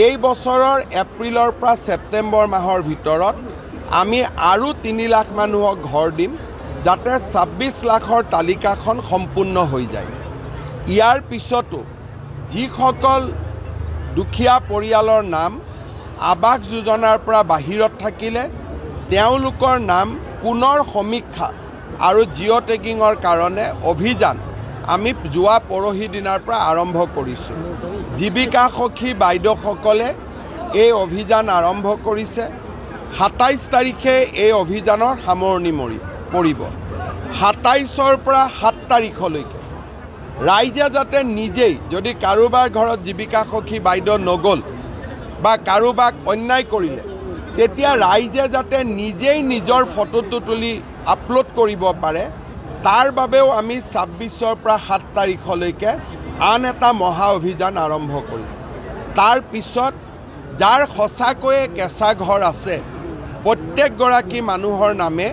এই বছৰৰ এপ্ৰিলৰ পৰা ছেপ্টেম্বৰ মাহৰ ভিতৰত আমি আৰু 3 লাখ মানুহক ঘৰ দিম যাতে 26 লাখৰ তালিকাখন সম্পূৰ্ণ হৈ যায়। ইয়াৰ পিছতো যিসকল দুখীয়া পৰিয়ালৰ নাম আৱাস যোজনাৰ পৰা বাহিৰত থাকিলে তেওঁলোকৰ নাম পুনৰ সমীক্ষা আৰু জিঅ' টেগিঙৰ কাৰণে অভিযান আমি যোৱা পৰহি দিনাৰ পৰা আৰম্ভ কৰিছোঁ। জীৱিকা সখী বাইদেউসকলে এই অভিযান আৰম্ভ কৰিছে। 27 তাৰিখে এই অভিযানৰ সামৰণি পৰিব। 27ৰ পৰা 7 তাৰিখলৈকে ৰাইজে যাতে নিজেই যদি কাৰোবাৰ ঘৰত জীৱিকা সখী বাইদেউ নগ'ল বা কাৰোবাক অন্যায় কৰিলে তেতিয়া ৰাইজে যাতে নিজেই নিজৰ ফটোটো তুলি আপলোড কৰিব পাৰে তাৰ বাবেও আমি 26ৰ পৰা 7 তাৰিখলৈকে আন এটা মহা অভিযান আৰম্ভ কৰিম। তাৰ পিছত যাৰ সঁচাকৈয়ে কেঁচা ঘৰ আছে প্ৰত্যেকগৰাকী মানুহৰ নামে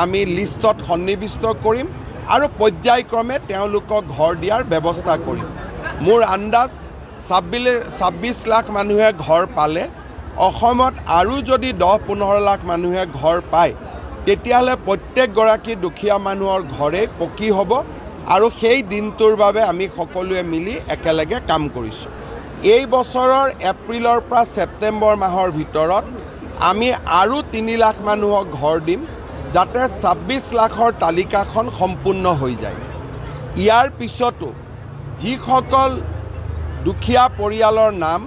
আমি লিষ্টত সন্নিৱিষ্ট কৰিম আৰু পৰ্যায়ক্ৰমে তেওঁলোকক ঘৰ দিয়াৰ ব্যৱস্থা কৰিম। মোৰ আন্দাজ 26 লাখ মানুহে ঘৰ পালে অসমত আৰু যদি 10-15 লাখ মানুহে ঘৰ পায় তেতিয়াহ'লে প্ৰত্যেকগৰাকী দুখীয়া মানুহৰ ঘৰেই পকী হ'ব আৰু সেই দিনটোৰ বাবে আমি সকলোৱে মিলি একেলগে কাম কৰিছোঁ। এই বছৰৰ এপ্ৰিলৰ পৰা ছেপ্টেম্বৰ মাহৰ ভিতৰত আমি আৰু 3 লাখ মানুহক ঘৰ দিম যাতে 26 লাখৰ তালিকাখন সম্পূৰ্ণ হৈ যায়। ইয়াৰ পিছতো যিসকল দুখীয়া পৰিয়ালৰ নাম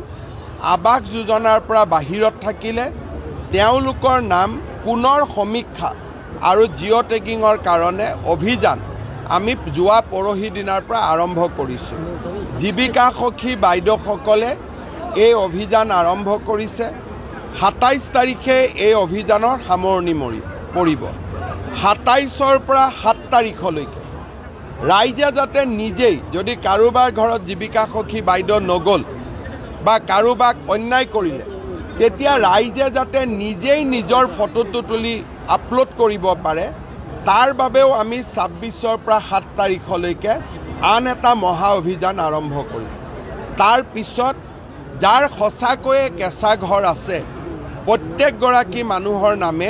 আৱাস যোজনাৰ পৰা বাহিৰত থাকিলে তেওঁলোকৰ নাম পুনৰ সমীক্ষা আৰু জিঅ' টেগিঙৰ কাৰণে অভিযান আমি যোৱা পৰহি দিনাৰ পৰা আৰম্ভ কৰিছোঁ। জীৱিকা সখী বাইদেউসকলে এই অভিযান আৰম্ভ কৰিছে। 27 তাৰিখে এই অভিযানৰ সামৰণি পৰিব। 27ৰ পৰা 7 তাৰিখলৈকে ৰাইজে যাতে নিজেই যদি কাৰোবাৰ ঘৰত জীৱিকা সখী বাইদেউ নগ'ল বা কাৰোবাক অন্যায় কৰিলে তেতিয়া ৰাইজে যাতে নিজেই নিজৰ ফটোটো তুলি আপলোড কৰিব পাৰে তাৰ বাবেও আমি 26ৰ পৰা 7 তাৰিখলৈকে আন এটা মহা অভিযান আৰম্ভ কৰিম। তাৰ পিছত যাৰ সঁচাকৈয়ে কেঁচা ঘৰ আছে প্ৰত্যেকগৰাকী মানুহৰ নামে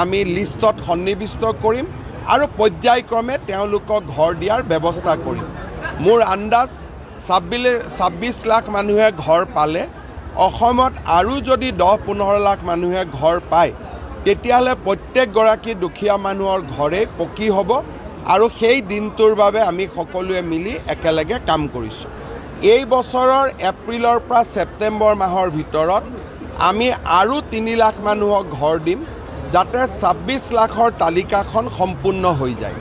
আমি লিষ্টত সন্নিৱিষ্ট কৰিম আৰু পৰ্যায়ক্ৰমে তেওঁলোকক ঘৰ দিয়াৰ ব্যৱস্থা কৰিম। মোৰ আন্দাজ 26 লাখ মানুহে ঘৰ পালে অসমত আৰু যদি 10-15 লাখ মানুহে ঘৰ পায় তেতিয়াহ'লে প্ৰত্যেকগৰাকী দুখীয়া মানুহৰ ঘৰেই পকী হ'ব আৰু সেই দিনটোৰ বাবে আমি সকলোৱে মিলি একেলগে কাম কৰিছোঁ। এই বছৰৰ এপ্ৰিলৰ পৰা ছেপ্টেম্বৰ মাহৰ ভিতৰত আমি আৰু 3 লাখ মানুহক ঘৰ দিম যাতে 26 লাখৰ তালিকাখন সম্পূৰ্ণ হৈ যায়।